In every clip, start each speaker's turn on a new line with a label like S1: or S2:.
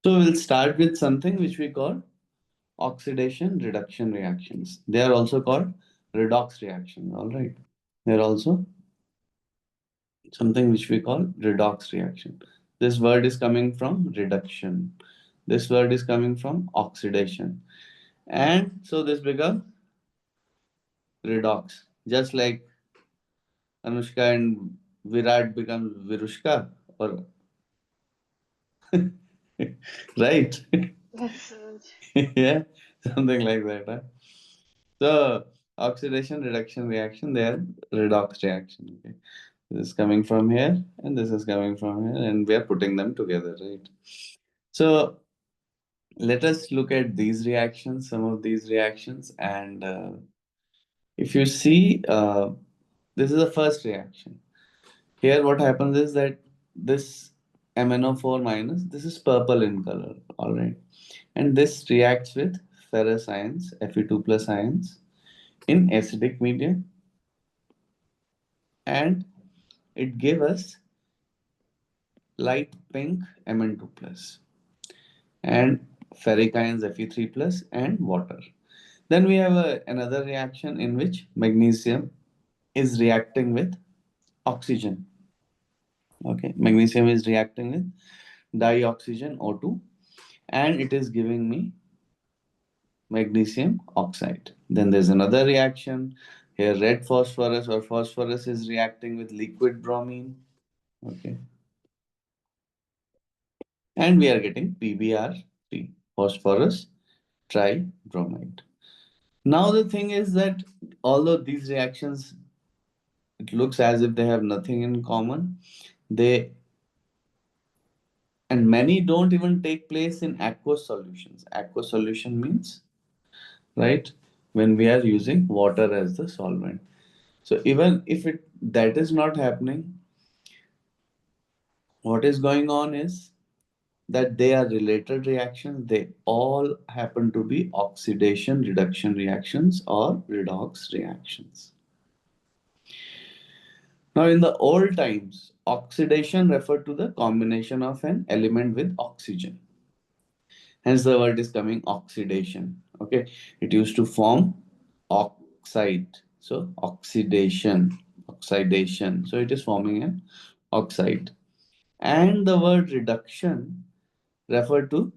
S1: So we'll start with something which we call oxidation reduction reactions. They are also called redox reactions. All right. They're also something which we call redox reaction. This word is coming from reduction. This word is coming from oxidation. And so this becomes redox. Just like Anushka and Virat becomes Virushka or right.
S2: Yes, Raj.
S1: Yeah, something like that. Huh? So oxidation reduction reaction, they are redox reaction. Okay. This is coming from here and this is coming from here, and we are putting them together, right? So let us look at these reactions, some of these reactions, and if you see, this is the first reaction. Here, what happens is that this MnO4 minus, this is purple in color, all right, and this reacts with ferrous ions, Fe2 plus ions, in acidic medium, and it gave us light pink Mn2 plus and ferric ions Fe3 plus and water. Then we have another reaction in which magnesium is reacting with oxygen. Okay, magnesium is reacting with dioxygen O2 and it is giving me magnesium oxide. Then there's another reaction. Here red phosphorus or phosphorus is reacting with liquid bromine. Okay, and we are getting PbR3, phosphorus tribromide. Now the thing is that although these reactions, it looks as if they have nothing in common, they and many don't even take place in aqueous solutions. Aqueous solution means, right, when we are using water as the solvent. So even if it that is not happening, what is going on is that they are related reactions. They all happen to be oxidation reduction reactions or redox reactions. Now, in the old times, oxidation referred to the combination of an element with oxygen. Hence, the word is coming oxidation. Okay, it used to form oxide. So, oxidation. So, it is forming an oxide. And the word reduction referred to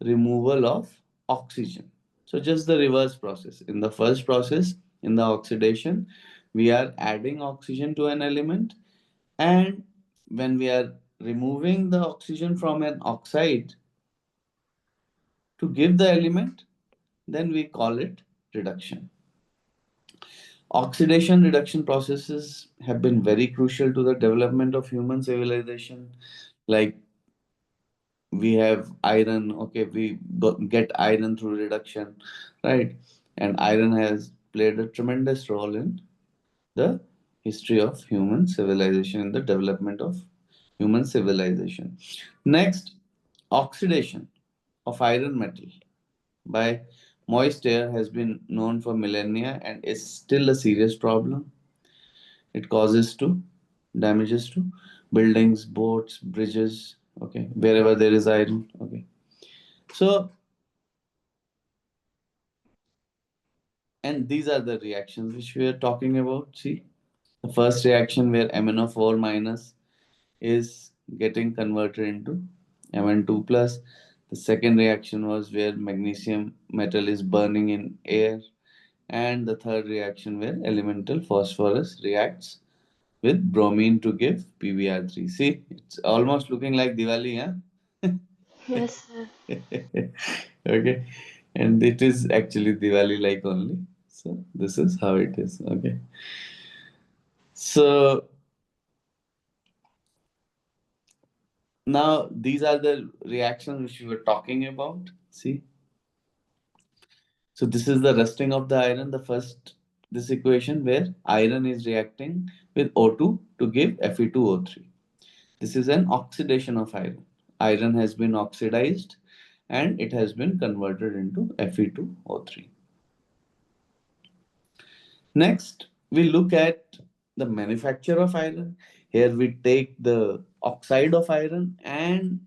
S1: removal of oxygen. So, just the reverse process. In the first process, in the oxidation, we are adding oxygen to an element, and when we are removing the oxygen from an oxide to give the element, then we call it reduction. Oxidation reduction processes have been very crucial to the development of human civilization. Like we have iron, okay, we get iron through reduction, right? And iron has played a tremendous role in the history of human civilization, in the development of human civilization. Next, oxidation of iron metal by moist air has been known for millennia and is still a serious problem. It causes to damages to buildings, boats, bridges, okay, wherever there is iron, okay. So, and these are the reactions which we are talking about. See, the first reaction where MnO4 minus is getting converted into Mn2 plus. The second reaction was where magnesium metal is burning in air. And the third reaction where elemental phosphorus reacts with bromine to give PbR3. See, it's almost looking like Diwali, huh?
S2: Yes, sir.
S1: Okay. And it is actually Diwali like only. So this is how it is. Okay. So now these are the reactions which we were talking about. See, so this is the rusting of the iron, the first this equation where iron is reacting with O2 to give Fe2O3. This is an oxidation of iron. Iron has been oxidized and it has been converted into Fe2O3. Next, we look at the manufacture of iron. Here we take the oxide of iron and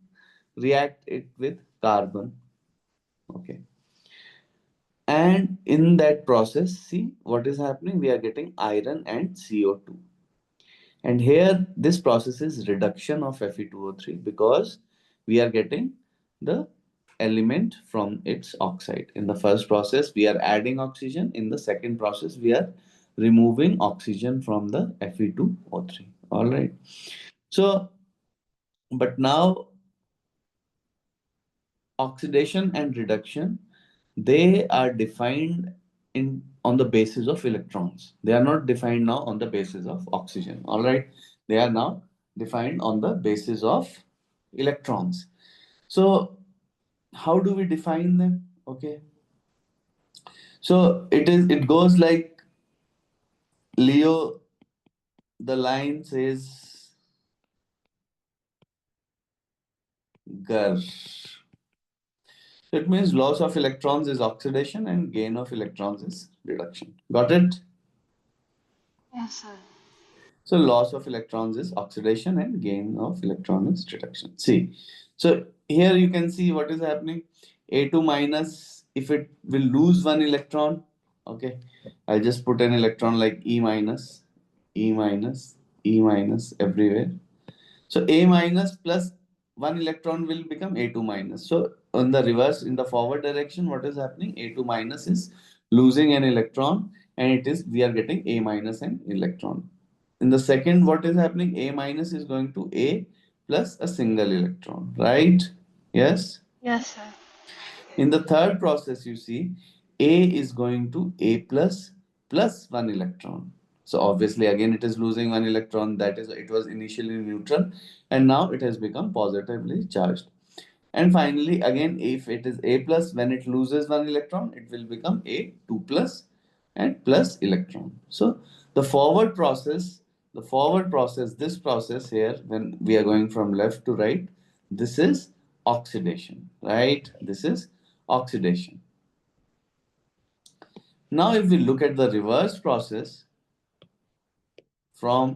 S1: react it with carbon. Okay. And in that process, see what is happening? We are getting iron and CO2. And here, this process is reduction of Fe2O3 because we are getting the element from its oxide. In the first process, we are adding oxygen. In the second process, we are removing oxygen from the Fe2O3. All right. So, but now oxidation and reduction, they are defined in on the basis of electrons. They are not defined now on the basis of oxygen. All right, they are now defined on the basis of electrons. So how do we define them? Okay, so it goes like Leo. The line says gar. So it means loss of electrons is oxidation and gain of electrons is reduction. Got it?
S2: Yes, sir.
S1: So loss of electrons is oxidation and gain of electron is reduction. See, so here you can see what is happening. A2 minus, if it will lose one electron, okay, I'll just put an electron like E minus, E minus, E minus everywhere. So A minus plus one electron will become A2 minus. So on the reverse, in the forward direction, what is happening? A2 minus is losing an electron, and it is we are getting A minus an electron. In the second, what is happening? A minus is going to A plus a single electron, right? Yes.
S2: Yes, sir.
S1: In the third process, you see, A is going to A plus plus one electron. So obviously, again, it is losing one electron. That is, it was initially neutral, and now it has become positively charged. And finally, again, if it is A plus, when it loses one electron, it will become A2 plus and plus electron. So the forward process, this process here, when we are going from left to right, this is oxidation, right? This is oxidation. Now, if we look at the reverse process from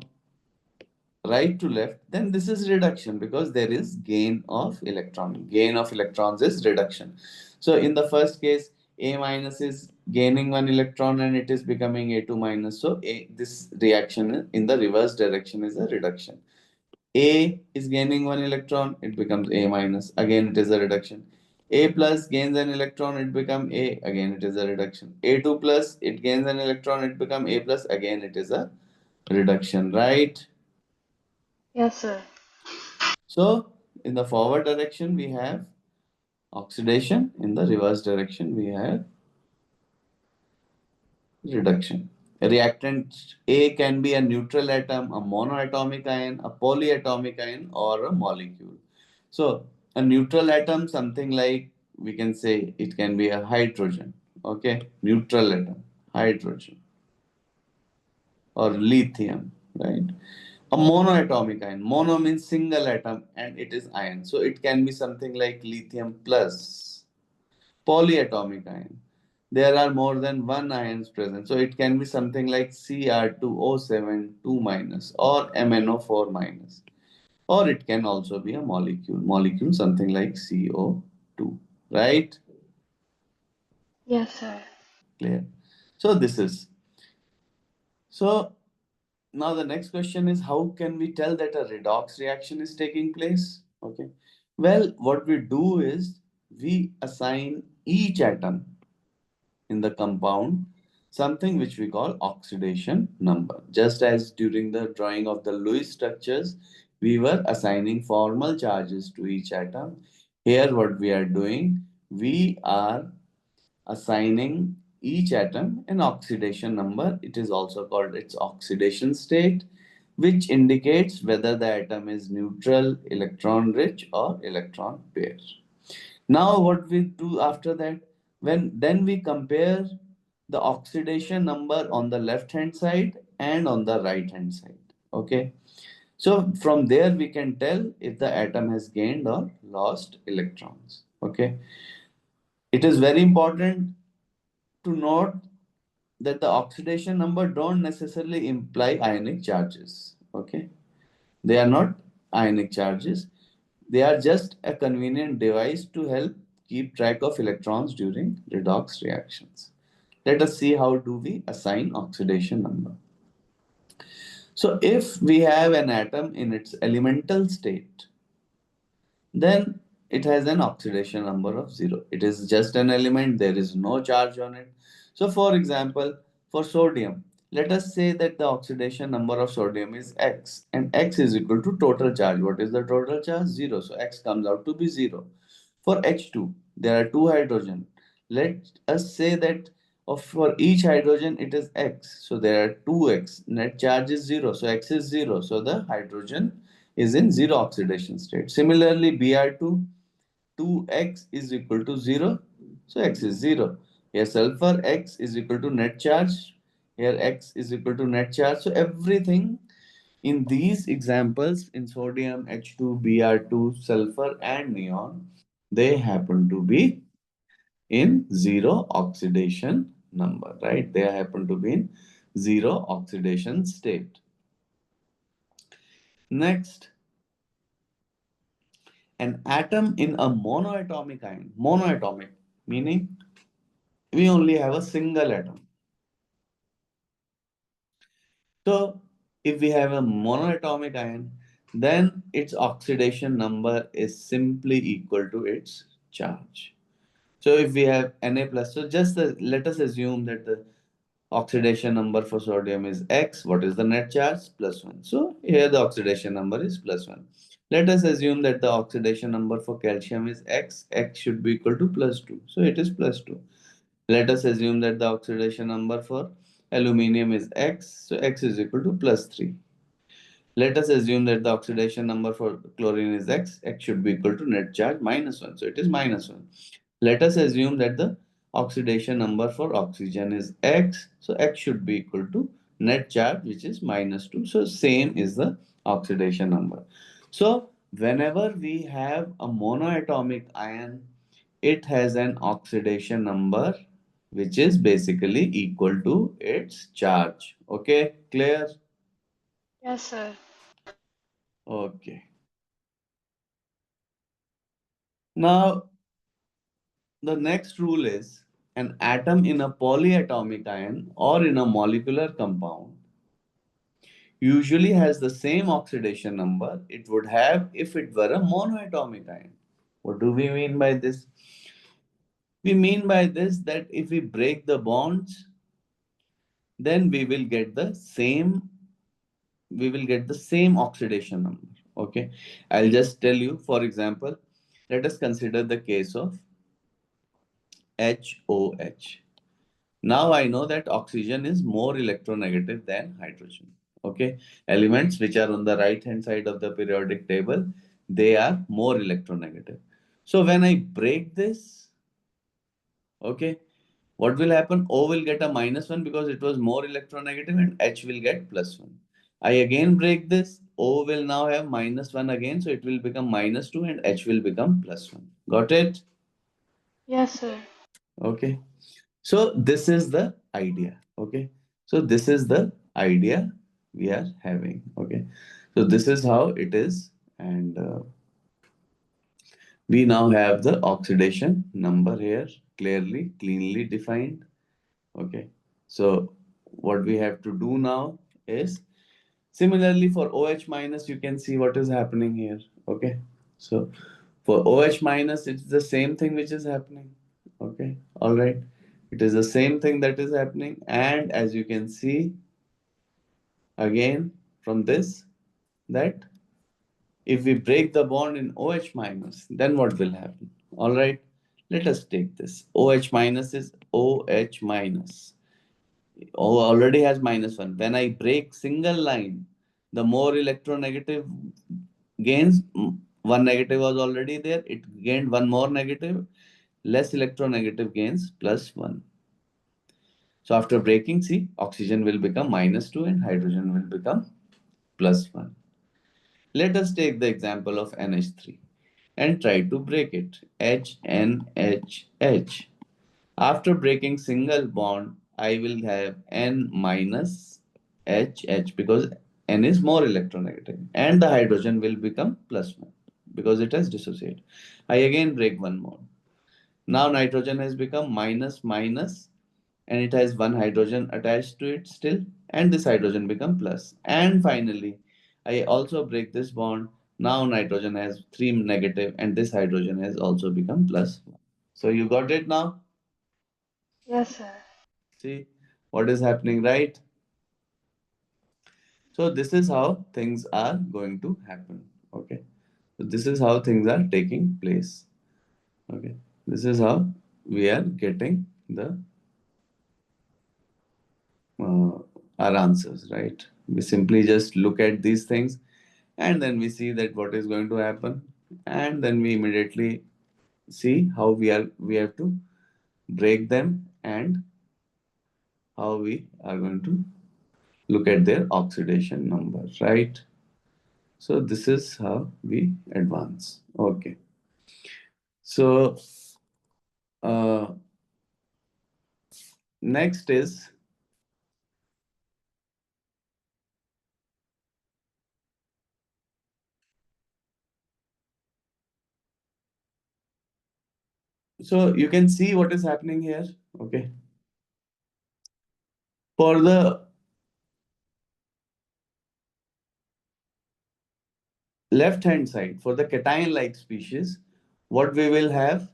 S1: right to left, then this is reduction because there is gain of electron. Gain of electrons is reduction. So in the first case, A minus is gaining one electron and it is becoming A2 minus. So this reaction in the reverse direction is a reduction. A is gaining one electron, it becomes A minus. Again, it is a reduction. A plus gains an electron, it becomes A. Again, it is a reduction. A2 plus, it gains an electron, it becomes A plus. Again, it is a reduction, right?
S2: Yes, sir.
S1: So, in the forward direction, we have oxidation. In the reverse direction, we have reduction. A reactant A can be a neutral atom, a monoatomic ion, a polyatomic ion, or a molecule. So, a neutral atom, something like we can say it can be a hydrogen. Okay, neutral atom, hydrogen, or lithium, right? A monoatomic ion. Mono means single atom and it is ion. So it can be something like lithium plus. Polyatomic ion. There are more than one ions present. So it can be something like Cr2O7 2 minus or MnO4 minus. Or it can also be a molecule. Molecule something like CO2. Right?
S2: Yes, sir.
S1: Clear. So this is. So now the next question is how can we tell that a redox reaction is taking place? Okay. Well, what we do is we assign each atom in the compound something which we call oxidation number. Just as during the drawing of the Lewis structures, we were assigning formal charges to each atom. Here, what we are doing, we are assigning each atom an oxidation number. It is also called its oxidation state, which indicates whether the atom is neutral, electron rich, or electron pair. Now, what we do after that, when then we compare the oxidation number on the left hand side and on the right hand side. Okay. So from there we can tell if the atom has gained or lost electrons. Okay. It is very important to note that the oxidation number don't necessarily imply ionic charges. Okay. They are not ionic charges. They are just a convenient device to help keep track of electrons during redox reactions. Let us see how do we assign oxidation number. So if we have an atom in its elemental state, then it has an oxidation number of 0. It is just an element, there is no charge on it. So for example, for sodium, let us say that the oxidation number of sodium is x, and x is equal to total charge. What is the total charge? 0. So x comes out to be 0. For H2, there are two hydrogen. Let us say that for each hydrogen it is x. So there are 2x. Net charge is 0. So x is 0. So the hydrogen is in 0 oxidation state. Similarly, Br2, 2x is equal to 0. So x is 0. Here sulfur, x is equal to net charge. Here x is equal to net charge. So everything in these examples, in sodium, H2, Br2, sulfur and neon, they happen to be in 0 oxidation number, right? They happen to be in 0 oxidation state. Next, an atom in a monoatomic ion. Monoatomic, meaning we only have a single atom. So if we have a monoatomic ion, then its oxidation number is simply equal to its charge. So if we have Na plus, so just let us assume that the oxidation number for sodium is x. What is the net charge? Plus 1. So here the oxidation number is plus 1. Let us assume that the oxidation number for calcium is x. X should be equal to plus 2. So it is plus 2. Let us assume that the oxidation number for aluminium is x. So x is equal to plus 3. Let us assume that the oxidation number for chlorine is x. X should be equal to net charge minus 1. So it is minus 1. Let us assume that the oxidation number for oxygen is x. So x should be equal to net charge, which is minus 2. So same is the oxidation number. So whenever we have a monoatomic ion, it has an oxidation number which is basically equal to its charge. Okay, clear?
S2: Yes, sir.
S1: Okay. Now, the next rule is an atom in a polyatomic ion or in a molecular compound usually has the same oxidation number it would have if it were a monoatomic ion. What do we mean by this? We mean by this that if we break the bonds, then we will get the same oxidation number. Okay, I'll just tell you. For example, let us consider the case of HOH. Now I know that oxygen is more electronegative than hydrogen. Okay, elements which are on the right hand side of the periodic table, they are more electronegative. So when I break this, okay, what will happen? O will get a minus 1 because it was more electronegative, and H will get plus 1. I again break this. O will now have minus 1 again, so it will become minus 2 and H will become plus 1. Got it?
S2: Yes, sir.
S1: Okay. So this is the idea. Okay. So this is the idea we are having. Okay. So this is how it is. And we now have the oxidation number here clearly, cleanly defined. Okay. So what we have to do now is similarly for OH minus, you can see what is happening here. Okay. So for OH minus, it's the same thing which is happening. Okay. All right. It is the same thing that is happening. And as you can see again from this, that if we break the bond in OH minus, then what will happen? All right. Let us take this. OH minus is OH minus. O already has minus 1. When I break single line, the more electronegative gains, one negative was already there, it gained one more negative, less electronegative gains plus 1. So after breaking, see, oxygen will become minus 2 and hydrogen will become plus 1. Let us take the example of NH3 and try to break it. HNHH. After breaking single bond, I will have N minus HH because N is more electronegative, and the hydrogen will become plus 1 because it has dissociated. I again break one more. Now nitrogen has become minus minus, and it has one hydrogen attached to it still, and this hydrogen become plus. And finally, I also break this bond. Now nitrogen has three negative, and this hydrogen has also become plus. So you got it now?
S2: Yes, sir.
S1: See what is happening, right? So this is how things are going to happen. Okay. So this is how things are taking place. Okay. This is how we are getting the uh, our answers, right? We simply just look at these things, and then we see that what is going to happen, and then we immediately see how we have to break them, and how we are going to look at their oxidation number, right? So this is how we advance. Okay. So uh, next is, so you can see what is happening here. Okay. For the left hand side, for the cation like species, what we will have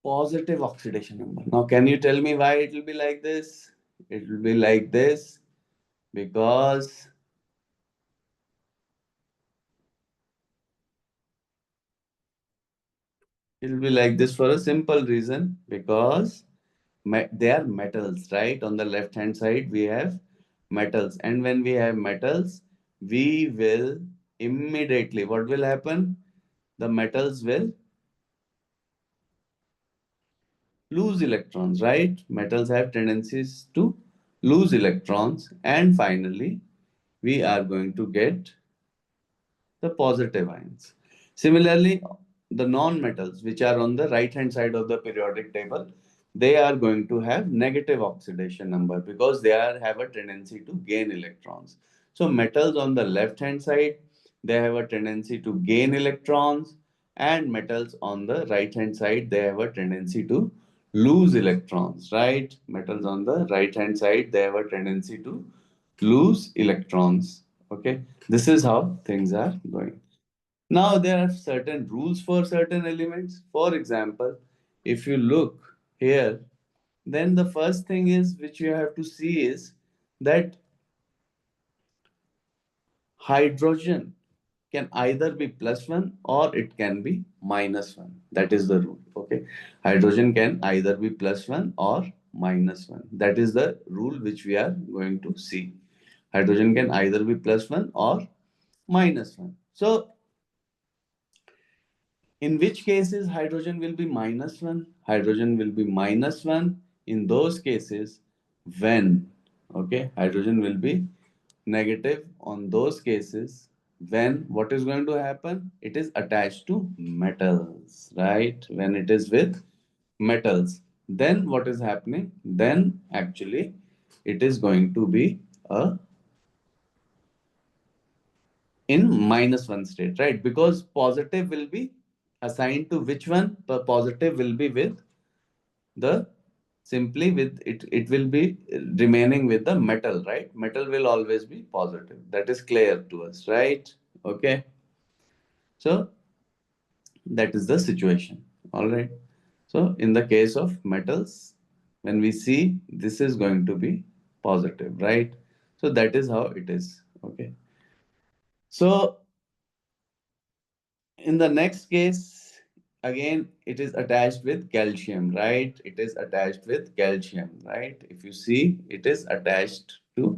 S1: positive oxidation number. Now, can you tell me why it will be like this? It will be like this because it will be like this for a simple reason, because they are metals, right? On the left hand side, we have metals, and when we have metals, we will immediately, what will happen? The metals will lose electrons, right? Metals have tendencies to lose electrons, and finally, we are going to get the positive ions. Similarly, the non-metals, which are on the right-hand side of the periodic table, they are going to have negative oxidation number because they have a tendency to gain electrons. So metals on the left-hand side, they have a tendency to gain electrons, and metals on the right-hand side, they have a tendency to lose electrons, right? Metals on the right-hand side, they have a tendency to lose electrons. Okay, this is how things are going. Now there are certain rules for certain elements. For example, if you look here, then the first thing is which you have to see is that hydrogen can either be plus one or it can be minus one. That is the rule. Okay, hydrogen can either be plus one or minus one. That is the rule which we are going to see. Hydrogen can either be plus one or minus one. So in which cases hydrogen will be minus 1? Hydrogen will be minus 1 in those cases when, okay, hydrogen will be negative on those cases when what is going to happen? It is attached to metals, right? When it is with metals, then what is happening? Then actually it is going to be a in minus one state, right? Because positive will be assigned to which one? The positive will be with the simply with it, it will be remaining with the metal, right? Metal will always be positive. That is clear to us, right? Okay. So that is the situation. All right. So in the case of metals, when we see this is going to be positive, right? So that is how it is. Okay. So in the next case, again, it is attached with calcium, right? It is attached with calcium, right? If you see, it is attached to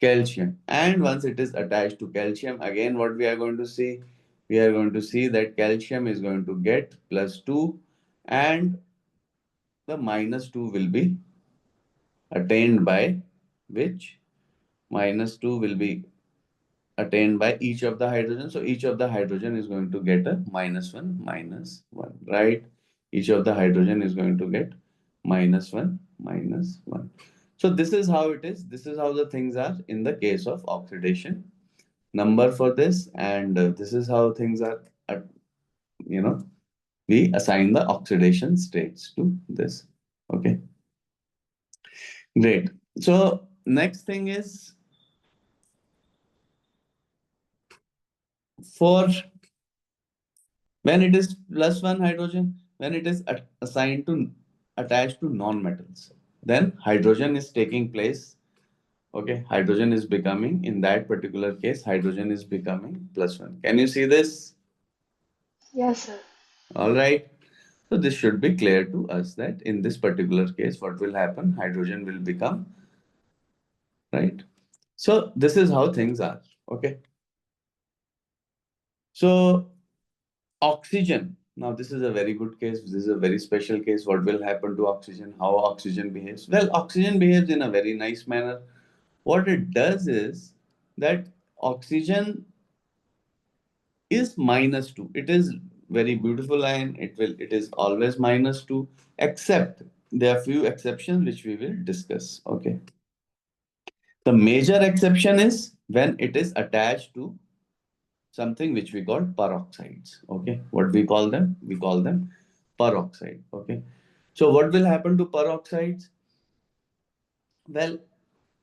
S1: calcium. And once it is attached to calcium, again, what we are going to see? We are going to see that calcium is going to get plus 2, and the minus 2 will be attained by which? Minus 2 will be attained by each of the hydrogen. So each of the hydrogen is going to get a minus 1, right? Each of the hydrogen is going to get minus 1. So this is how it is. This is how the things are in the case of oxidation number for this, and this is how things are. uh, you know, we assign the oxidation states to this. Okay, great. So next thing is for when it is plus one hydrogen, when it is assigned to attached to non-metals, then hydrogen is taking place. Okay, hydrogen is becoming, in that particular case, hydrogen is becoming plus one. Can you see this?
S2: Yes, sir.
S1: All right. So this should be clear to us that in this particular case, what will happen? Hydrogen will become, right? So this is how things are. Okay. So oxygen. Now this is a very good case. This is a very special case. What will happen to oxygen? How oxygen behaves? Well, oxygen behaves in a very nice manner. What it does is that oxygen is minus 2. It is very beautiful ion. It is always minus 2, except there are few exceptions which we will discuss. Okay. The major exception is when it is attached to something which we call peroxides. Okay. What we call them? We call them peroxide. Okay. So what will happen to peroxides? Well,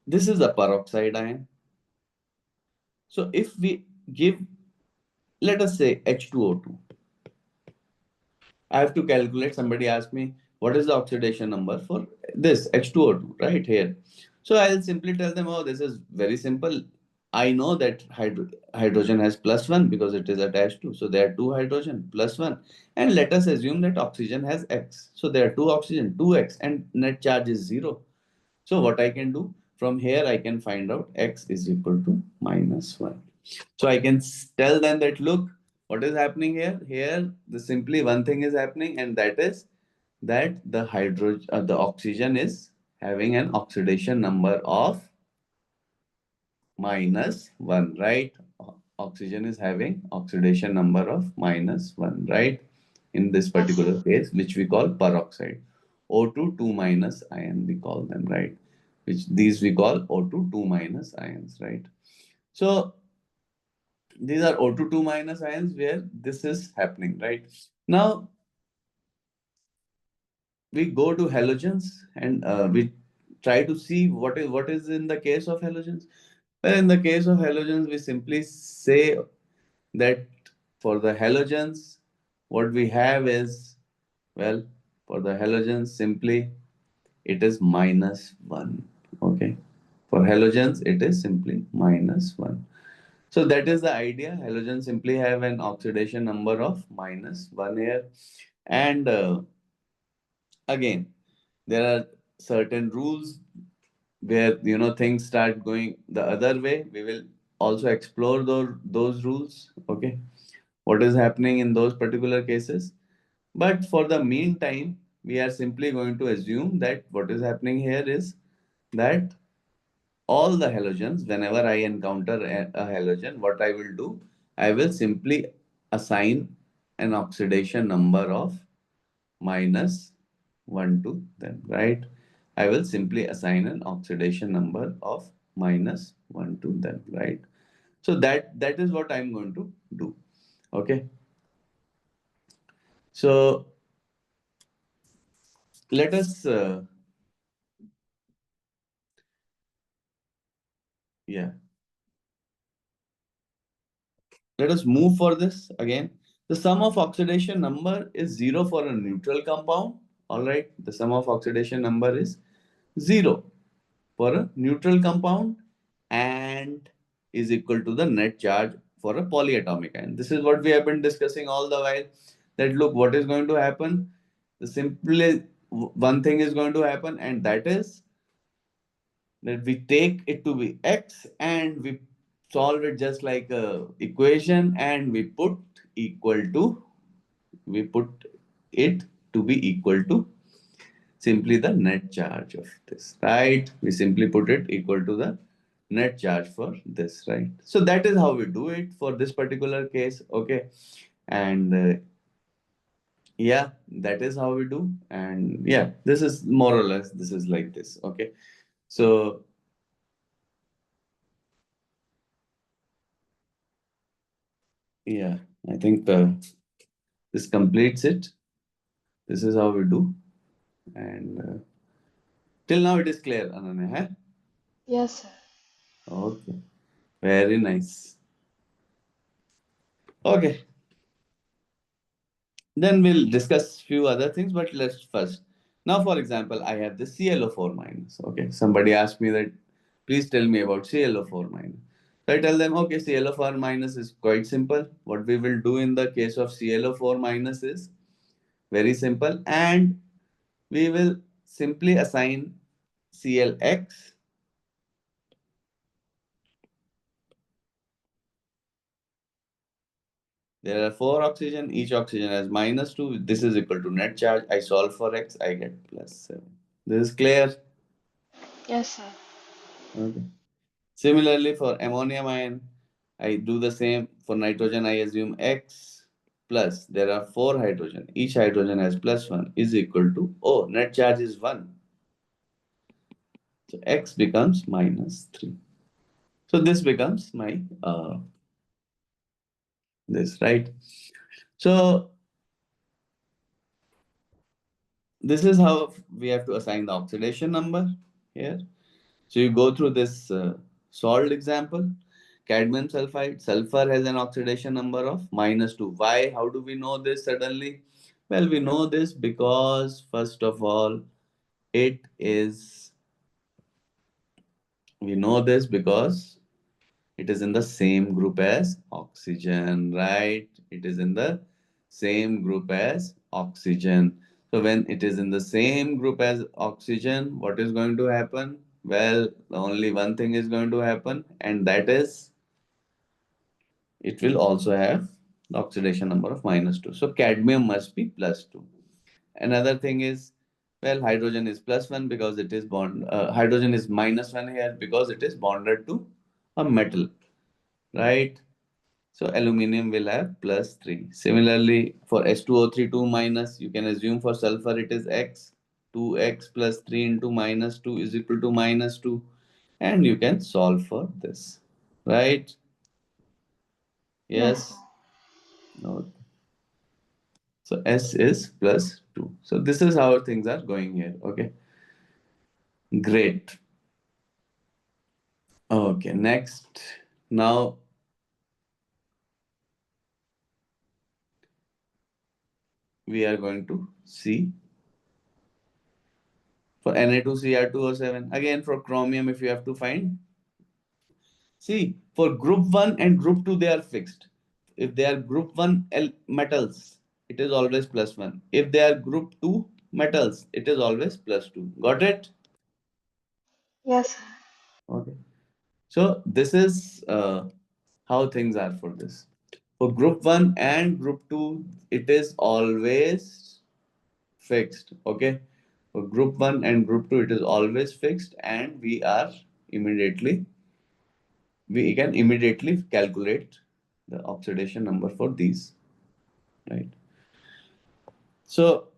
S1: this is a peroxide ion. So if we give, let us say H2O2, I have to calculate. Somebody asked me, what is the oxidation number for this H2O2 right here? So I'll simply tell them, oh, this is very simple. I know that hydrogen has plus one because it is attached to. So there are two hydrogen plus one. And let us assume that oxygen has X. So there are two oxygen, 2X, and net charge is zero. So what I can do from here, I can find out X is equal to minus 1. So I can tell them that, look, what is happening here? Here, the simply one thing is happening, and that is that the oxygen is having an oxidation number of minus 1, right? Oxygen is having oxidation number of minus 1, right? In this
S2: Yes, sir.
S1: particular case, which we call peroxide. O2 2 minus ion, we call them, right? Which these we call O2 2 minus ions, right? So these are O2 2 minus ions where this is happening, right? Now we go to halogens and we try to see what is in the case of halogens. Well, in the case of halogens, we simply say that for the halogens, what we have is, well, for the halogens, simply it is minus 1. Okay. For halogens, it is simply minus 1. So that is the idea. Halogens simply have an oxidation number of minus 1 here. And again, there are certain rules where things start going the other way. We will also explore those rules. Okay, what is happening in those particular cases. But for the meantime, we are simply going to assume that what is happening here is that all the halogens, whenever I encounter a halogen, what I will do, I will simply assign an oxidation number of minus 1 to them, right? I will simply assign an oxidation number of minus 1 to them, right? So that is what I'm going to do. Okay. So let us yeah, let us move for this again. The sum of oxidation number is 0 for a neutral compound. All right. The sum of oxidation number is 0 for a neutral compound and is equal to the net charge for a polyatomic ion. This is what we have been discussing all the while. That look, what is going to happen? The simply one thing is going to happen, and that is that we take it to be x and we solve it just like a equation, and we put it to be equal to simply the net charge of this, right? We simply put it equal to the net charge for this, right? So that is how we do it for this particular case. Okay. And yeah, that is how we do. And yeah, this is more or less, this is like this. Okay. So yeah, I think this completes it. This is how we do, and till now it is clear, Ananya. Huh?
S2: Yes, sir.
S1: Okay, very nice. Okay, then we'll discuss few other things, but let's first. Now, for example, I have the ClO4 minus. Okay, somebody asked me that, please tell me about ClO4 minus. So I tell them, okay, ClO4 minus is quite simple. What we will do in the case of ClO4 minus is very simple, and we will simply assign ClX. There are four oxygen, each oxygen has minus 2. This is equal to net charge. I solve for X, I get plus 7. This is clear.
S2: Yes, sir.
S1: Okay. Similarly, for ammonium ion, I do the same. For nitrogen, I assume X plus. There are four hydrogen. Each hydrogen has plus 1 is equal to, oh, net charge is 1. So X becomes minus 3. So this becomes my, this, right? So this is how we have to assign the oxidation number here. So you go through this salt example. Cadmium sulfide, sulfur has an oxidation number of minus 2. Why? How do we know this suddenly? Well, we know this because, first of all, it is, we know this because it is in the same group as oxygen, right? It is in the same group as oxygen. So when it is in the same group as oxygen, what is going to happen? Well, only one thing is going to happen, and that is it will also have the oxidation number of minus 2. So cadmium must be plus 2. Another thing is, well, hydrogen is plus 1 because it is bond. Hydrogen is minus 1 here because it is bonded to a metal, right? So aluminium will have plus 3. Similarly, for S2O3 2 minus, you can assume for sulfur it is X. 2X plus 3 into minus 2 is equal to minus 2. And you can solve for this, right?
S2: Yes, sir.
S1: Yes. No. So S is plus 2. So this is how things are going here. Okay. Great. Okay. Next. Now we are going to see for Na2Cr2O7. Again, for chromium, if you have to find. See, for group 1 and group 2, they are fixed. If they are group 1 metals, it is always plus 1. If they are group 2 metals, it is always plus 2. Got it?
S2: Yes, sir.
S1: Okay. So this is how things are for this. For group 1 and group 2, it is always fixed. Okay. For group 1 and group 2, it is always fixed, and immediately, we can immediately calculate the oxidation number for these, right? So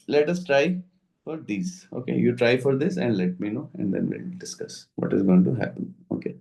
S1: let us try for these. Okay. You try for this and let me know, and then we'll discuss what is going to happen. Okay.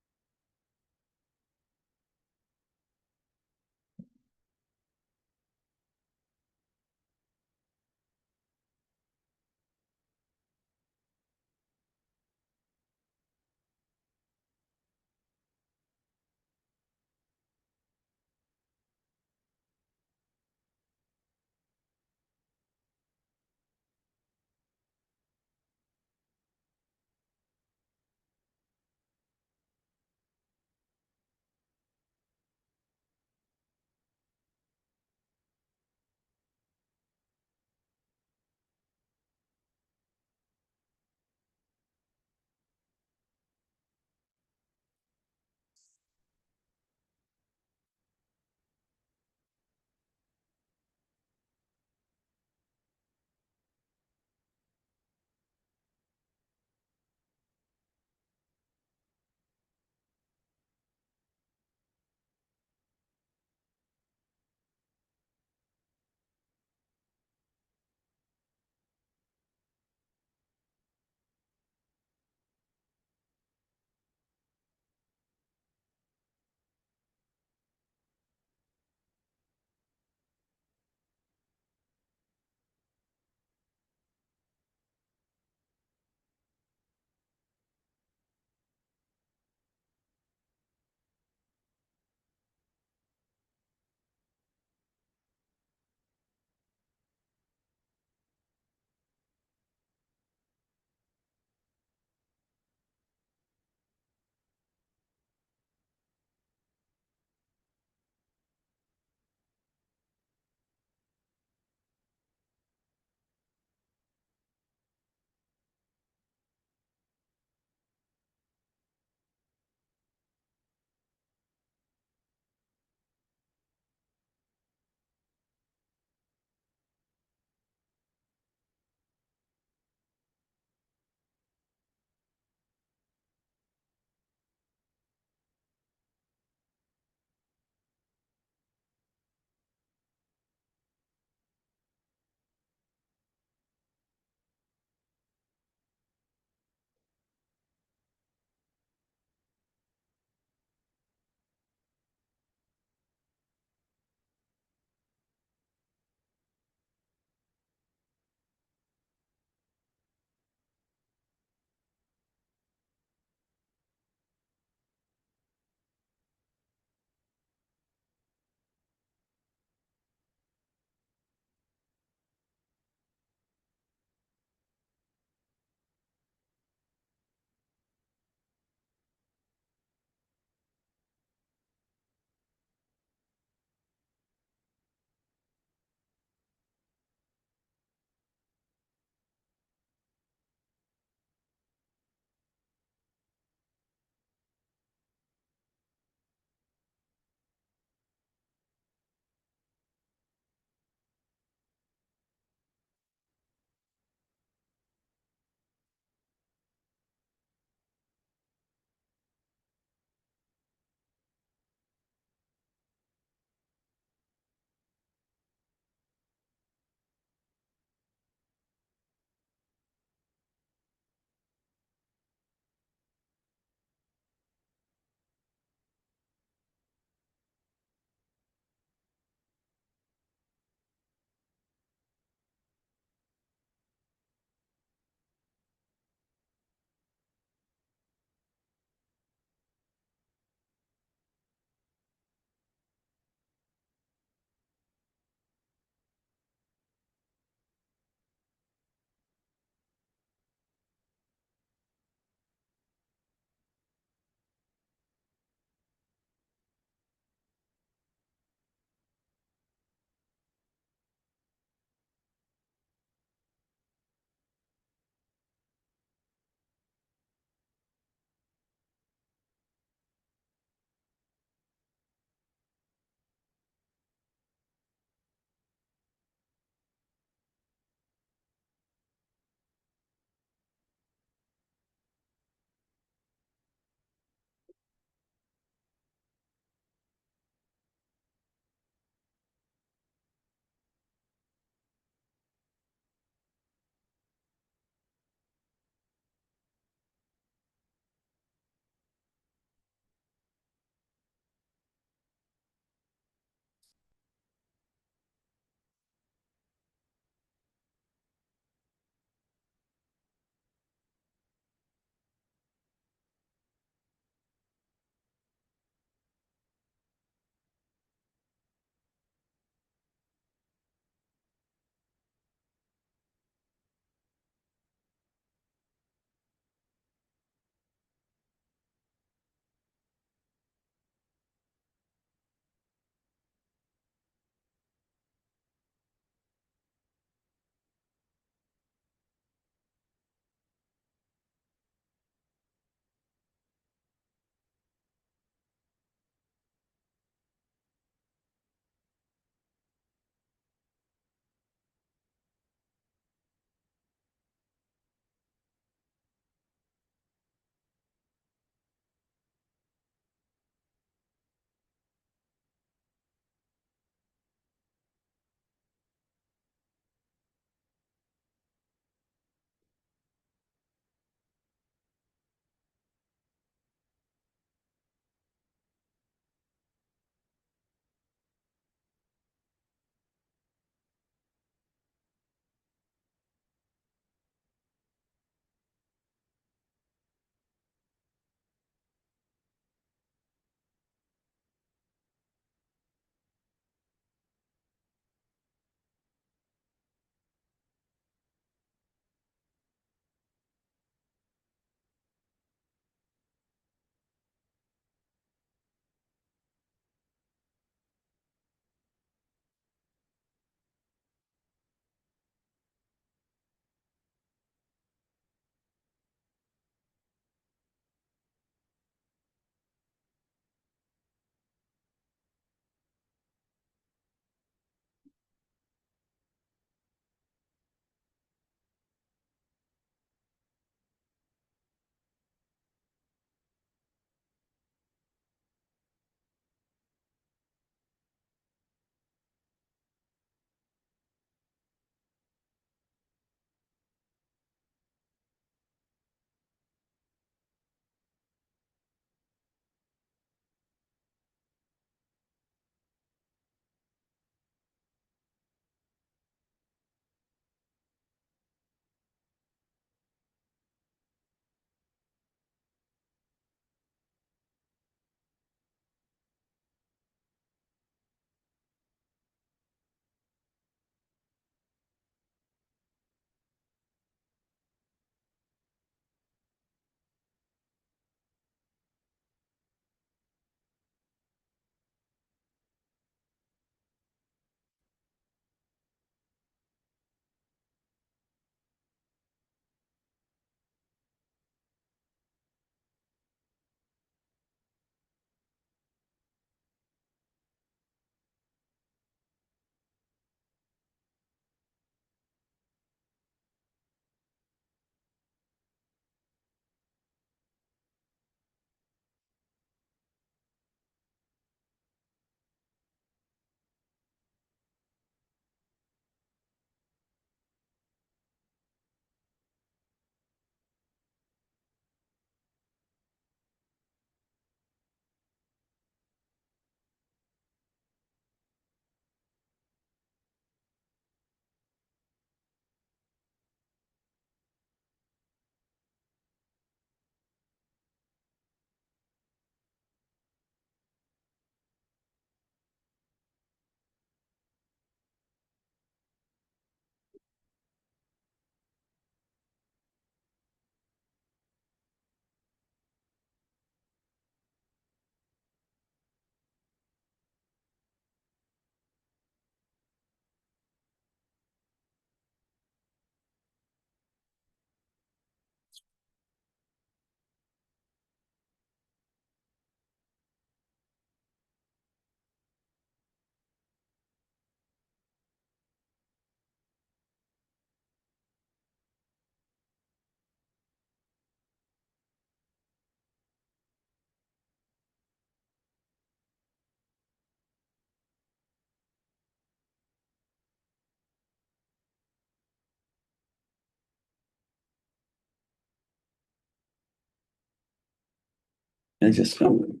S1: I just come.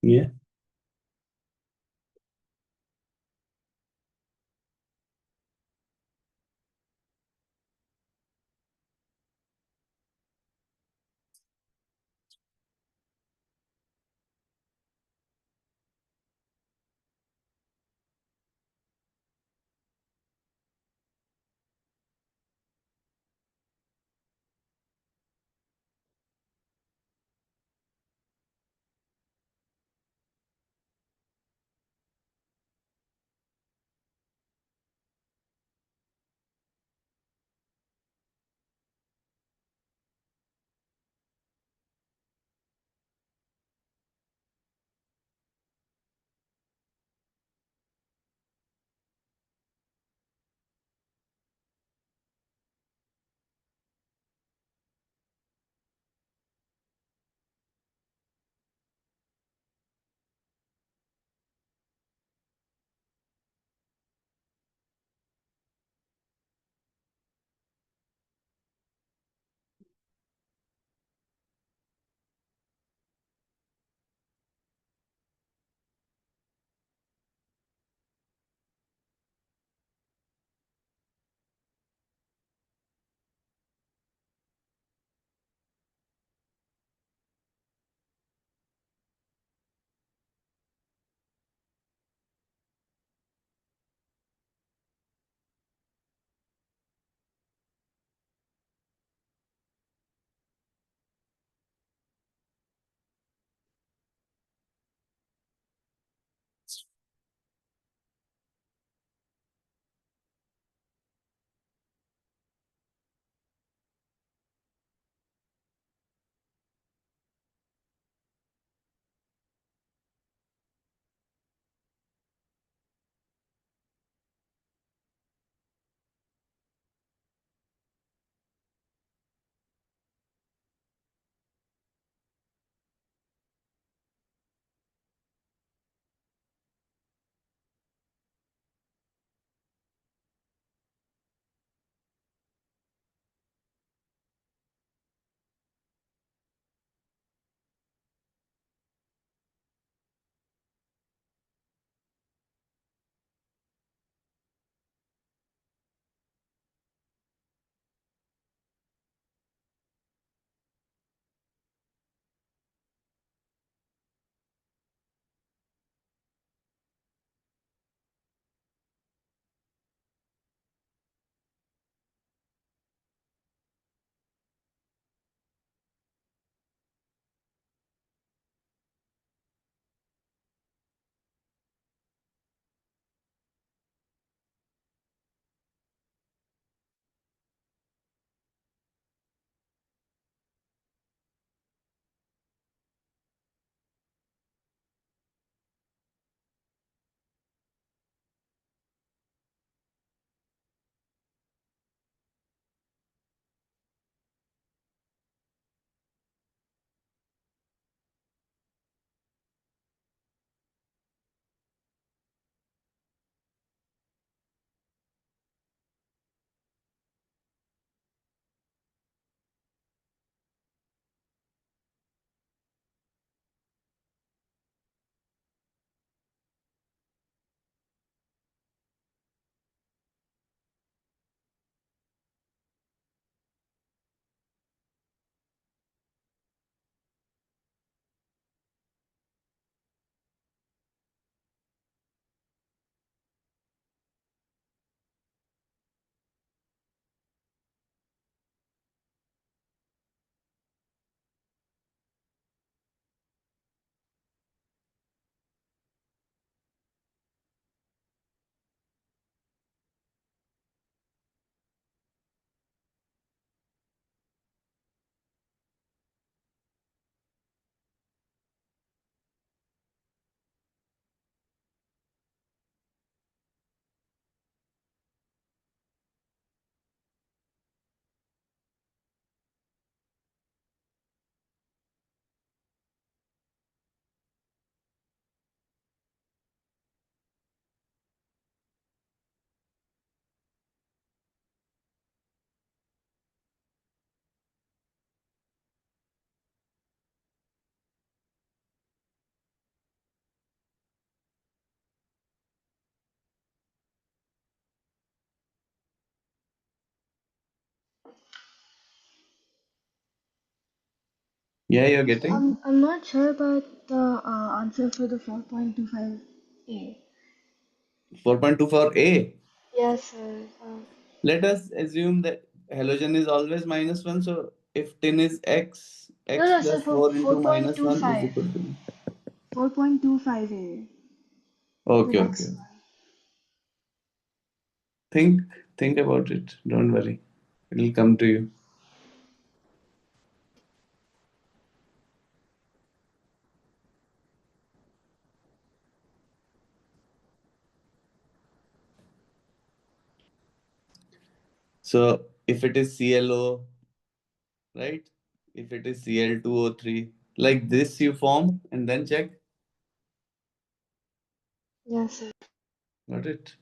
S1: Yeah. Yeah, you're getting.
S2: I'm not sure about the answer for the 4.25A.
S1: 4.24a.
S2: Yes, sir.
S1: Let us assume that halogen is always minus 1. So if tin is x,
S2: No,
S1: x
S2: no, sir.
S1: plus
S2: For
S1: 4 into minus 1 is
S2: 4.25.
S1: equal to.
S2: 4.25A. The
S1: Okay, okay.
S2: next one.
S1: Think, think about it. Don't worry. It'll come to you. So if it is ClO, right? If it is Cl2O3, like this you form and then check.
S2: Yes, sir.
S1: Got it?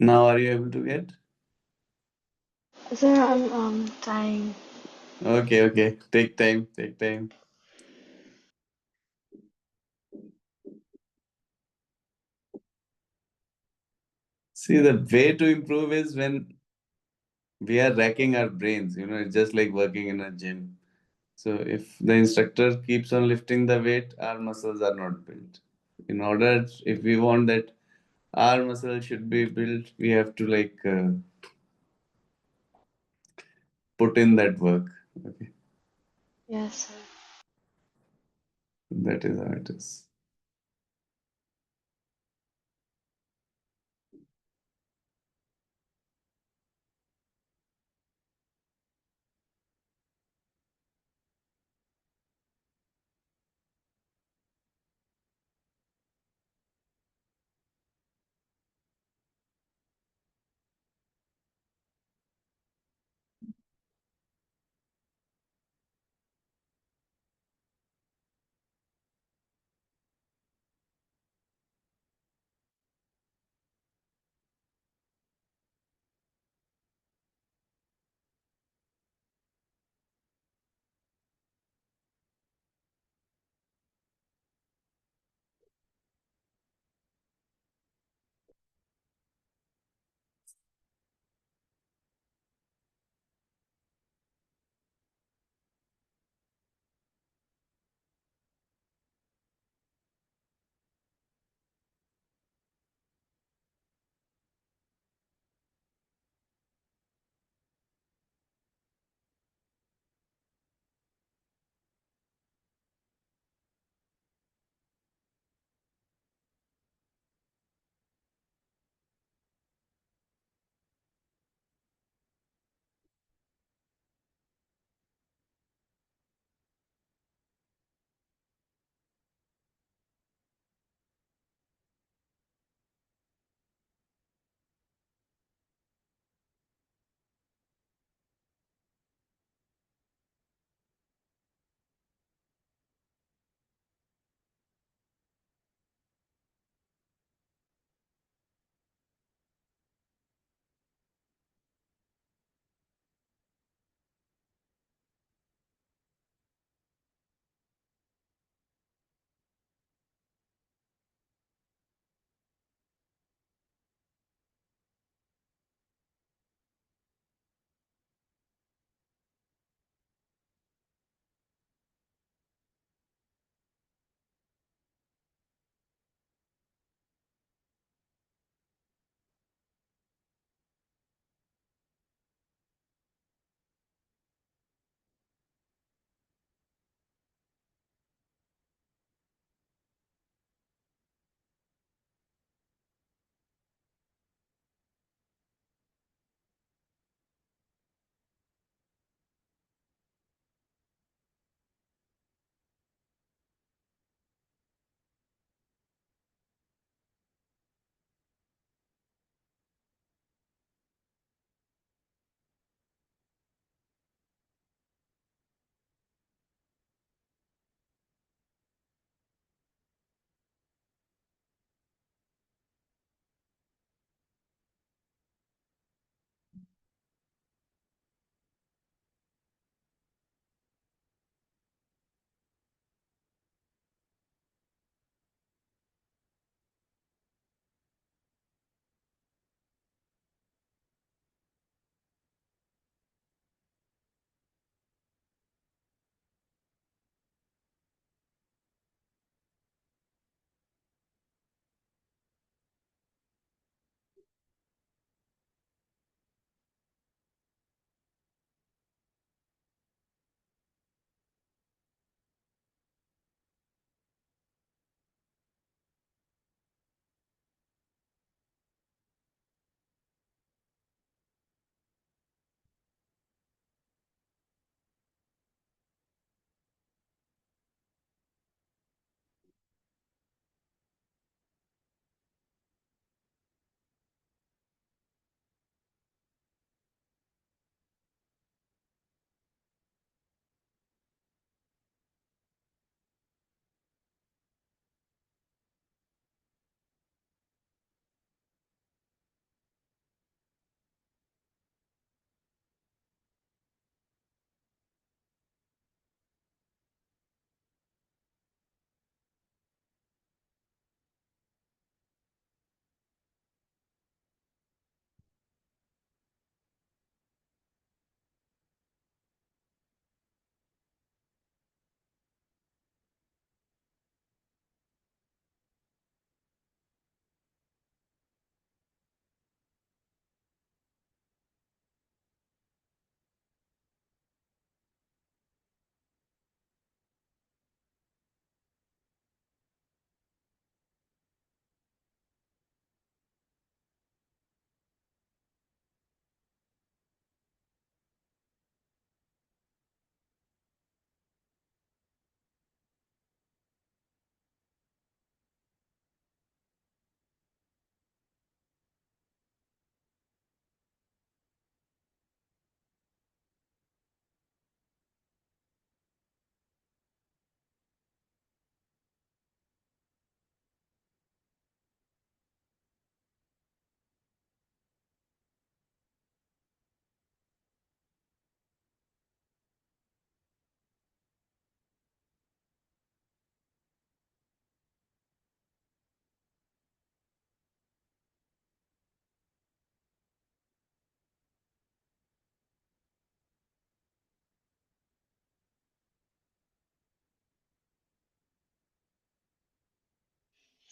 S1: Now are you able to get?
S2: Sir, I'm trying.
S1: Okay, okay. Take time, take time. See, the way to improve is when we are racking our brains, it's just like working in a gym. So if the instructor keeps on lifting the weight, our muscles are not built. In order, if we want that our muscle should be built, we have to put in that work. Okay,
S2: Yes, sir.
S1: that is how it is.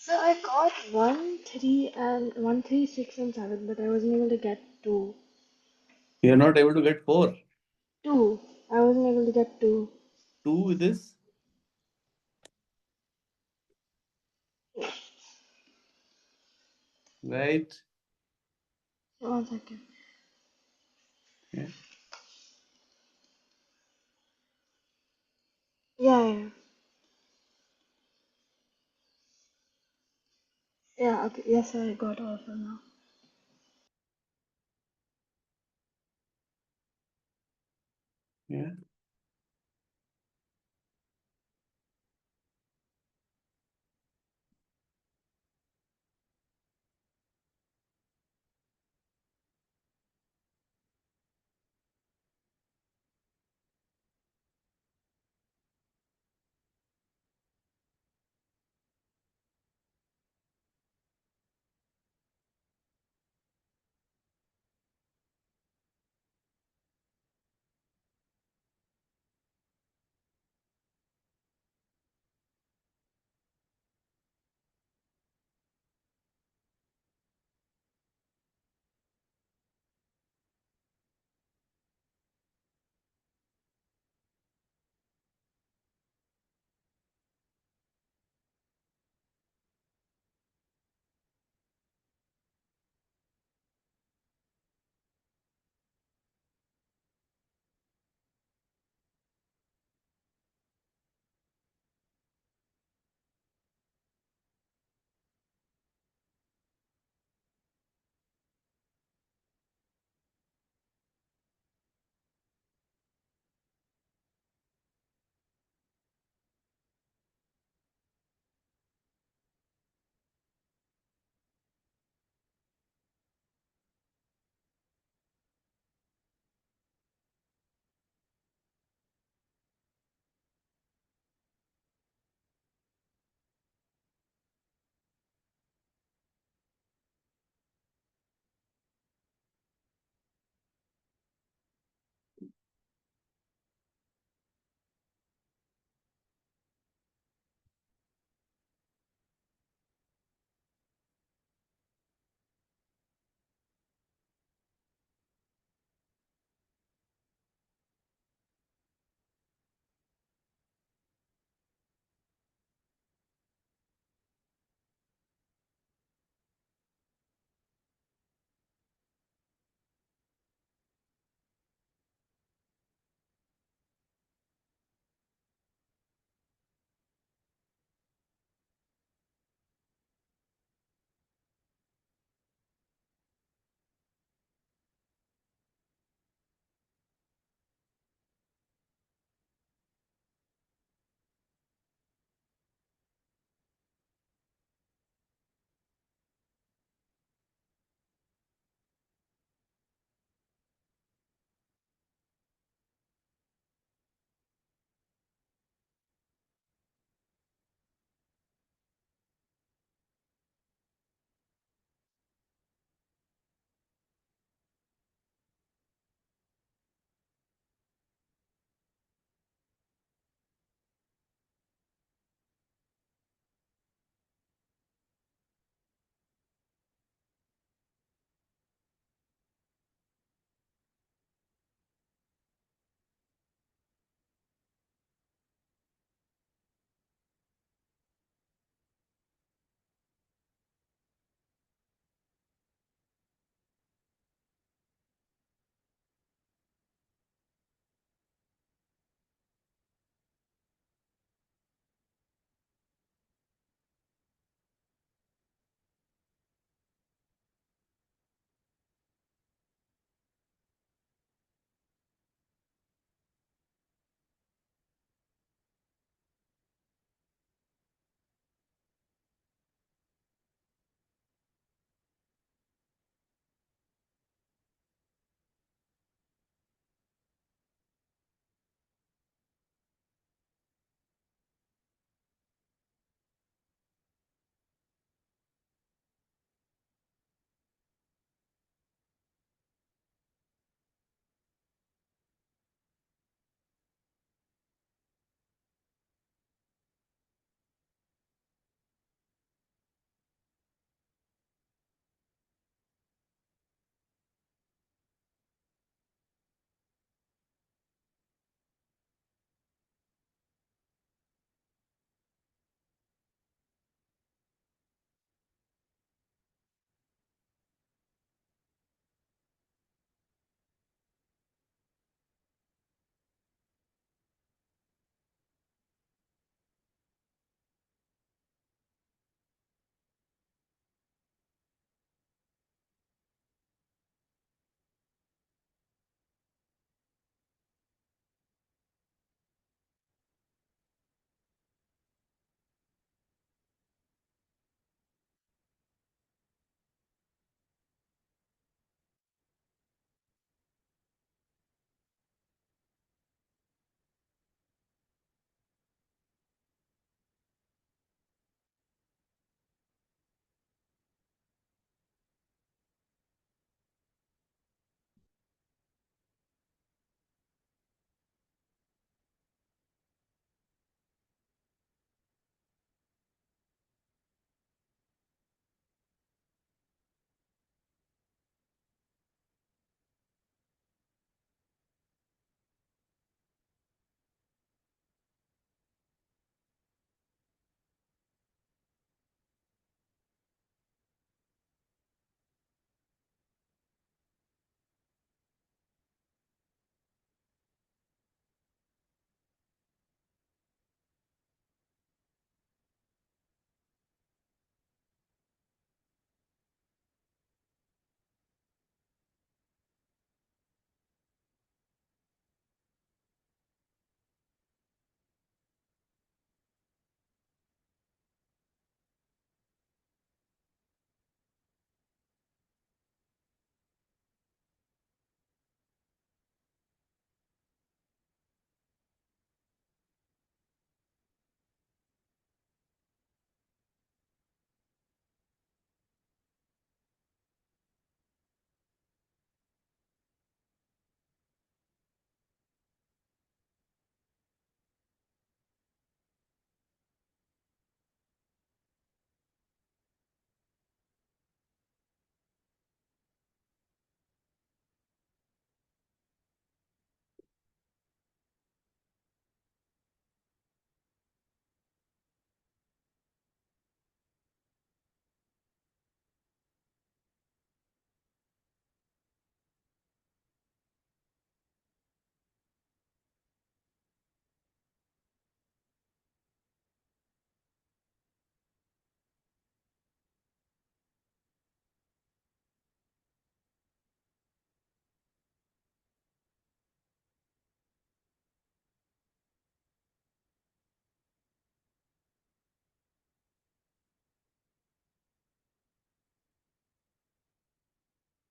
S2: So I got 1, 3, 6, and 7, but I wasn't able to get 2.
S1: You're not able to get 4.
S2: 2. I wasn't able to get 2.
S1: 2 with this, right?
S2: 1 second.
S1: Yeah.
S2: Yeah, yeah. Yeah, okay. Yes, I got all of them now.
S1: Yeah.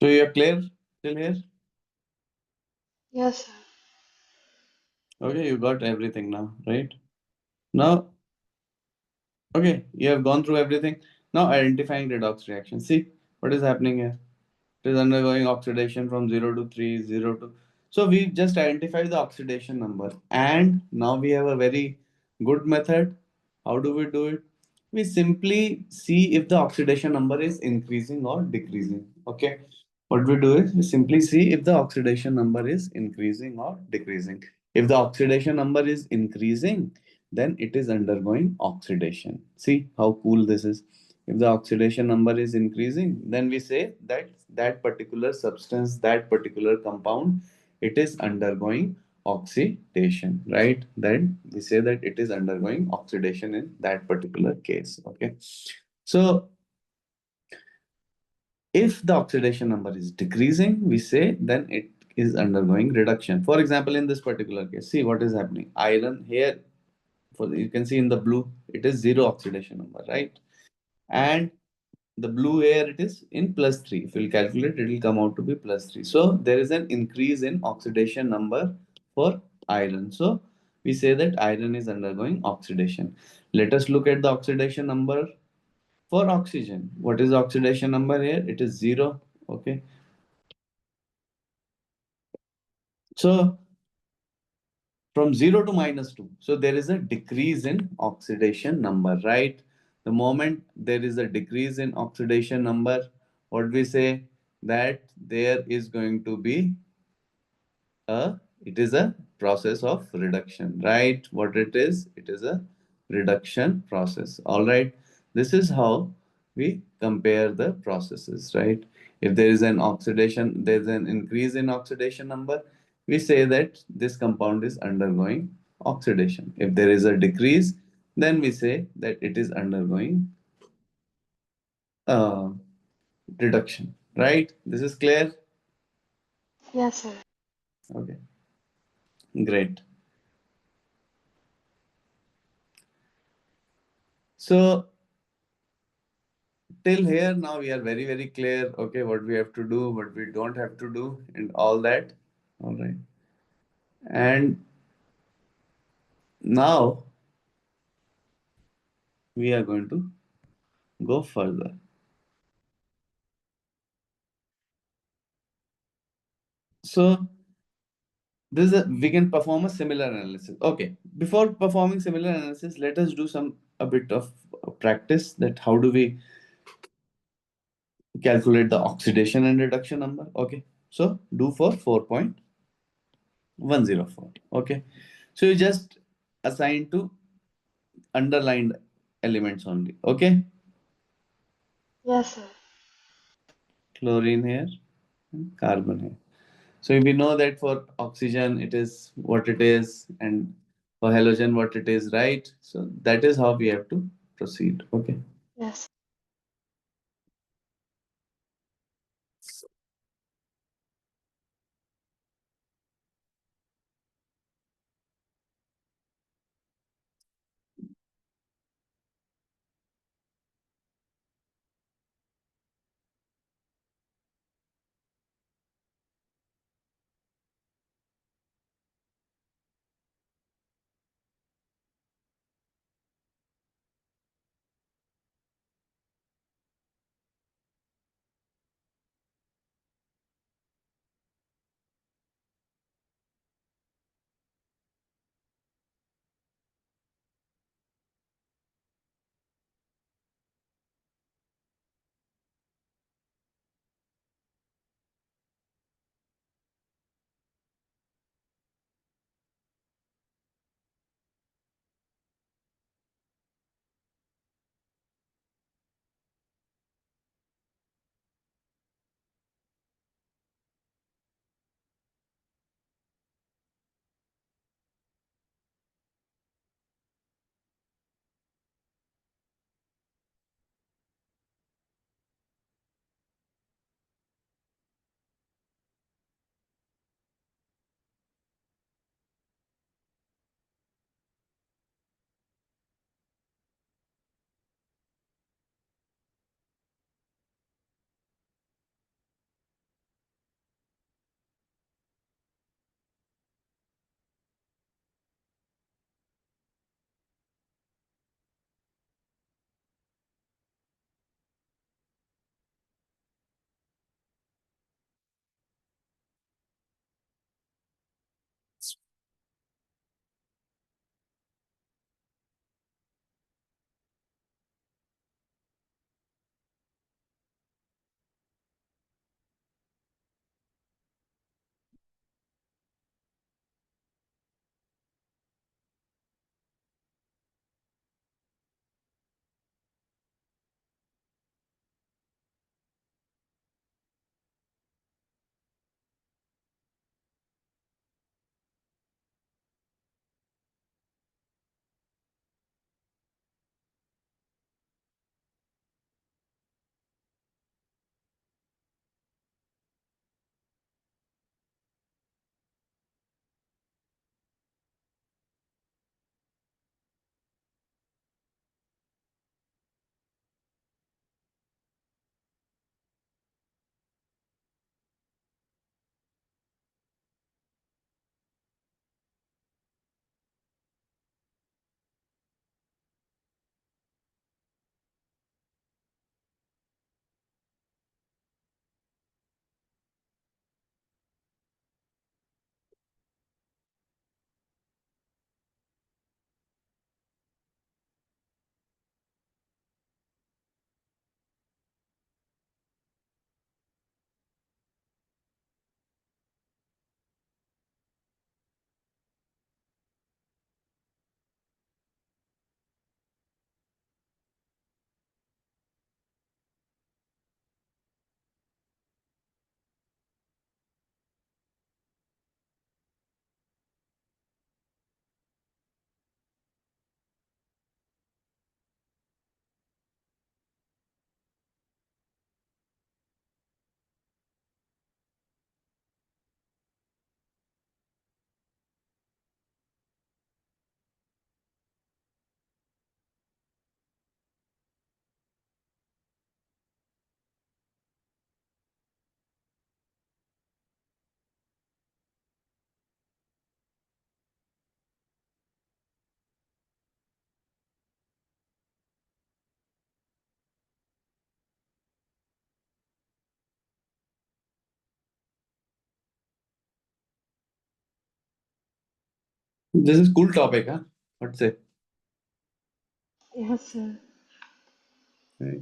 S1: So you're clear till here?
S2: Yes, sir.
S1: Okay, you got everything now, right? Now, okay, you have gone through everything. Now identifying redox reaction. See what is happening here. It is undergoing oxidation from 0 to 3, 0 to. So we just identified the oxidation number. And now we have a very good method. How do we do it? We simply see if the oxidation number is increasing or decreasing. Okay. What we do is we simply see if the oxidation number is increasing or decreasing. If the oxidation number is increasing, then it is undergoing oxidation. See how cool this is. If the oxidation number is increasing, then we say that that particular substance, that particular compound, it is undergoing oxidation, right? Then we say that it is undergoing oxidation in that particular case. Okay. So if the oxidation number is decreasing, we say then it is undergoing reduction. For example, in this particular case, see what is happening. Iron here, for you can see in the blue, it is zero oxidation number, right? And the blue here, it is in plus 3. If we'll calculate, it will come out to be plus 3. So there is an increase in oxidation number for iron. So we say that iron is undergoing oxidation. Let us look at the oxidation number for oxygen. What is the oxidation number here? It is 0. Okay. So from 0 to minus 2. So there is a decrease in oxidation number, right? The moment there is a decrease in oxidation number, what we say that there is going to be a it is a process of reduction, right? What it is a reduction process. All right, this is how we compare the processes, right? If there is an oxidation, there's an increase in oxidation number, we say that this compound is undergoing oxidation. If there is a decrease, then we say that it is undergoing uh, reduction, right? This is clear.
S2: Yes, sir.
S1: Okay, great. So till here now we are very clear, okay, what we have to do, what we don't have to do, and all that. All right, and now we are going to go further. So this is we can perform a similar analysis. Okay, before performing similar analysis, let us do some a bit of practice, that how do we calculate the oxidation and reduction number. Okay, so do for 4.104. Okay, so you just assign to underlined elements only. Okay,
S2: Yes, sir.
S1: chlorine here and carbon here. So we know that for oxygen it is what it is, and for halogen what it is, right? So that is how we have to proceed. Okay.
S2: Yes.
S1: This is cool topic, huh? What's it?
S2: Yes, sir.
S1: Right.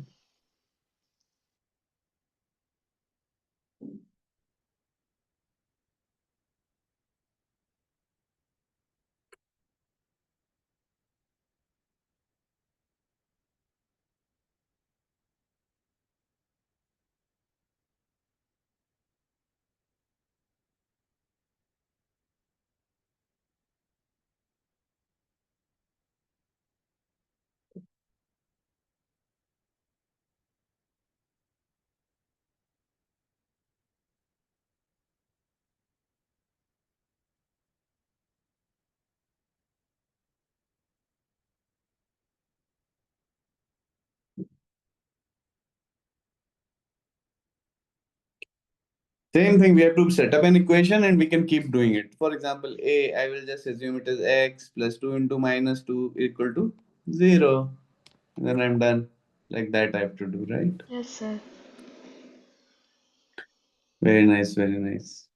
S1: Same thing, we have to set up an equation and we can keep doing it. For example, A, I will just assume it is x plus 2 into minus 2 equal to 0. Then I'm done. Like that I have to do, right?
S2: Yes, sir.
S1: Very nice, very nice.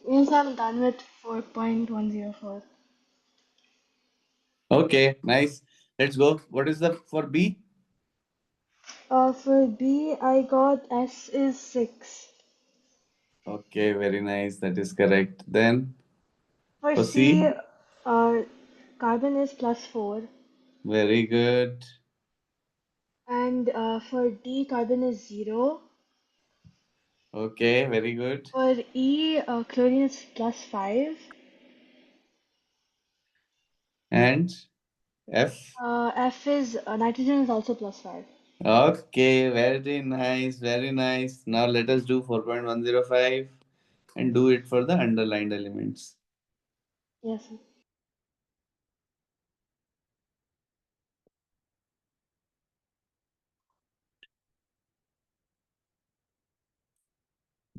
S2: Means I'm done with 4.104.
S1: Okay, nice. Let's go. What is the for B?
S2: For B, I got S is 6.
S1: Okay, very nice. That is correct. Then
S2: For
S1: for
S2: C,
S1: C,
S2: carbon is plus 4.
S1: very good.
S2: And for D, carbon is 0.
S1: Okay, very good.
S2: For E, chlorine is +5.
S1: And F?
S2: F is nitrogen is also +5.
S1: Okay, very nice, very nice. Now let us do 4.105 and do it for the underlined elements.
S2: Yes, sir.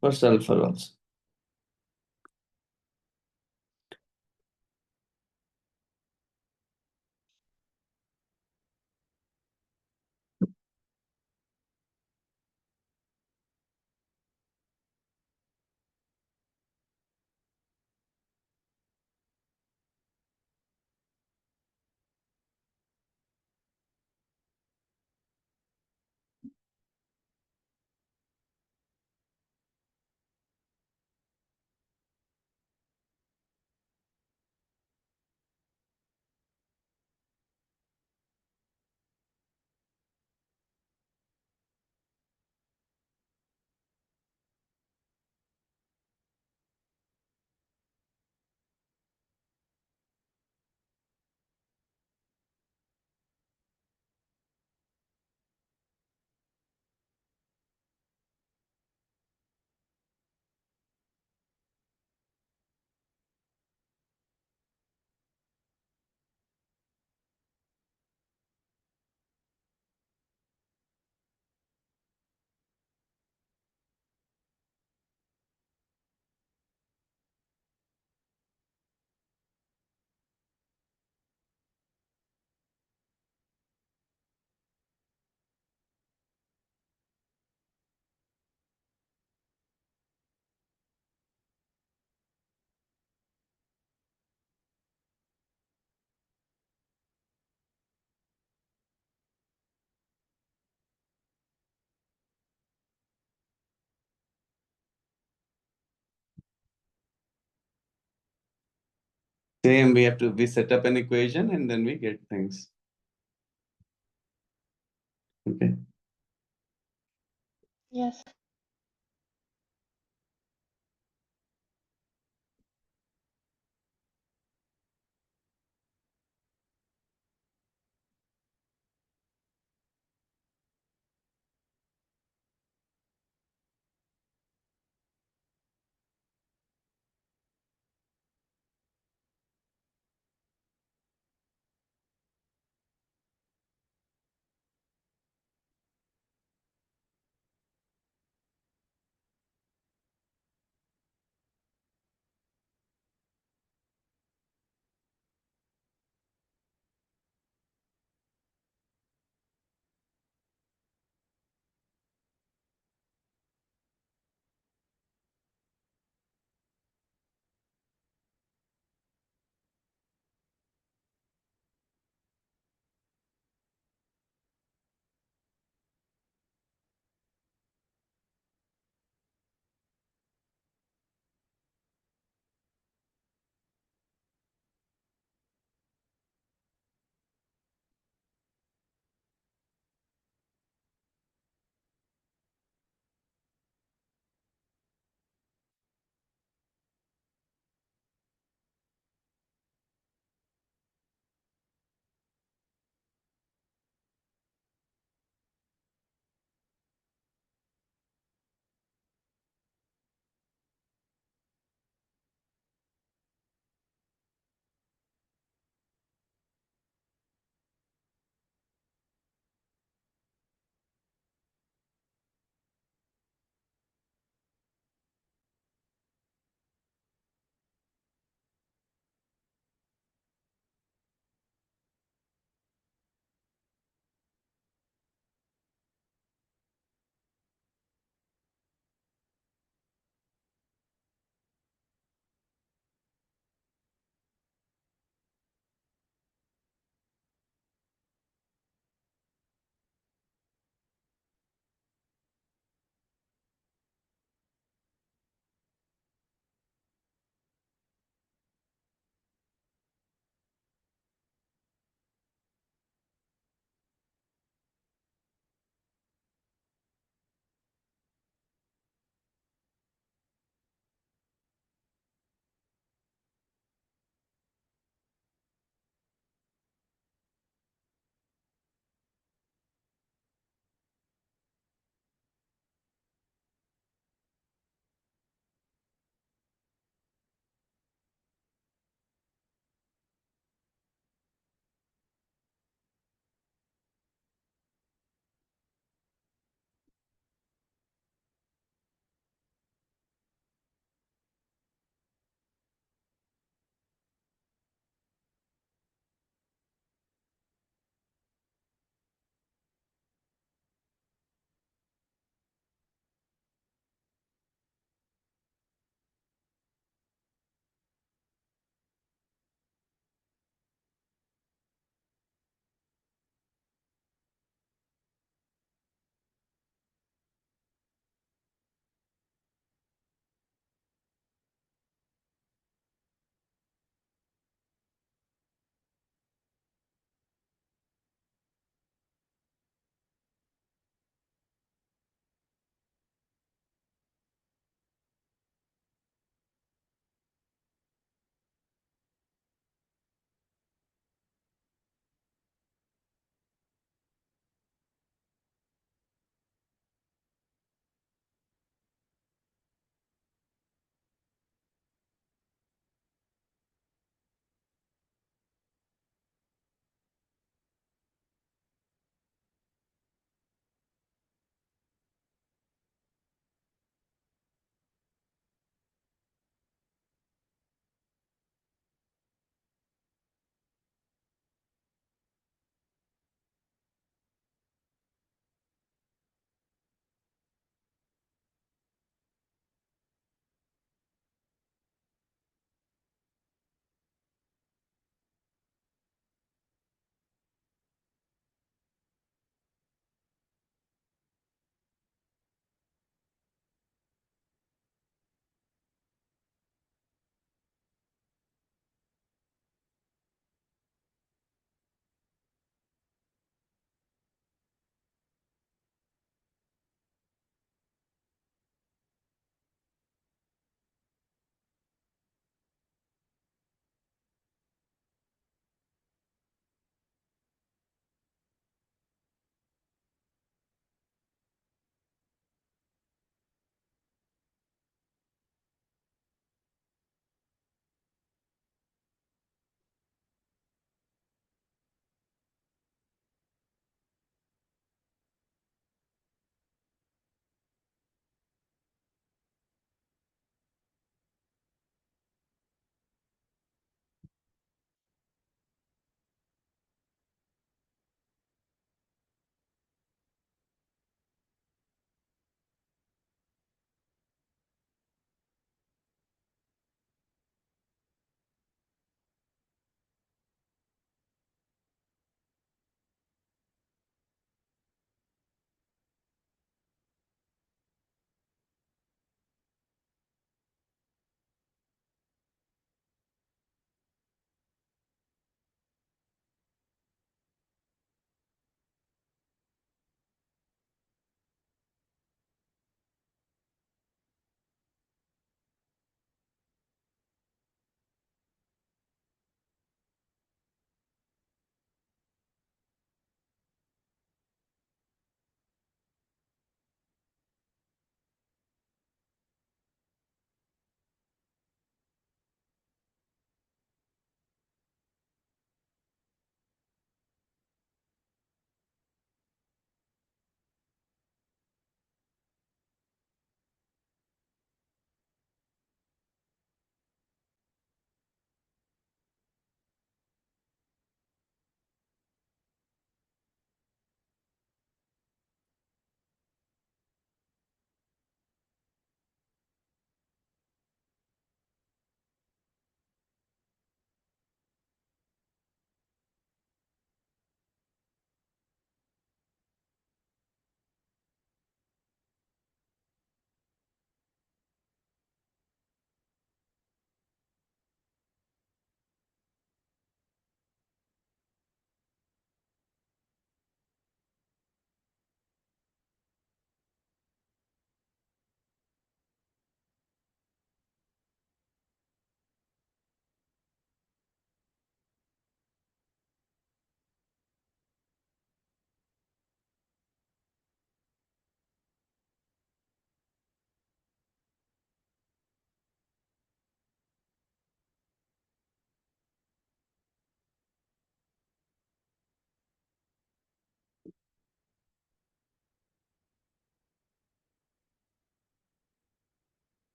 S1: For sulfur also. Same, we set up an equation and then we get things. Okay.
S2: Yes.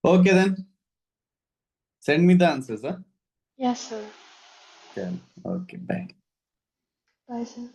S1: Okay, then send me the answers, huh?
S2: Yes, sir.
S1: Chalo. Okay, bye.
S2: Bye, sir.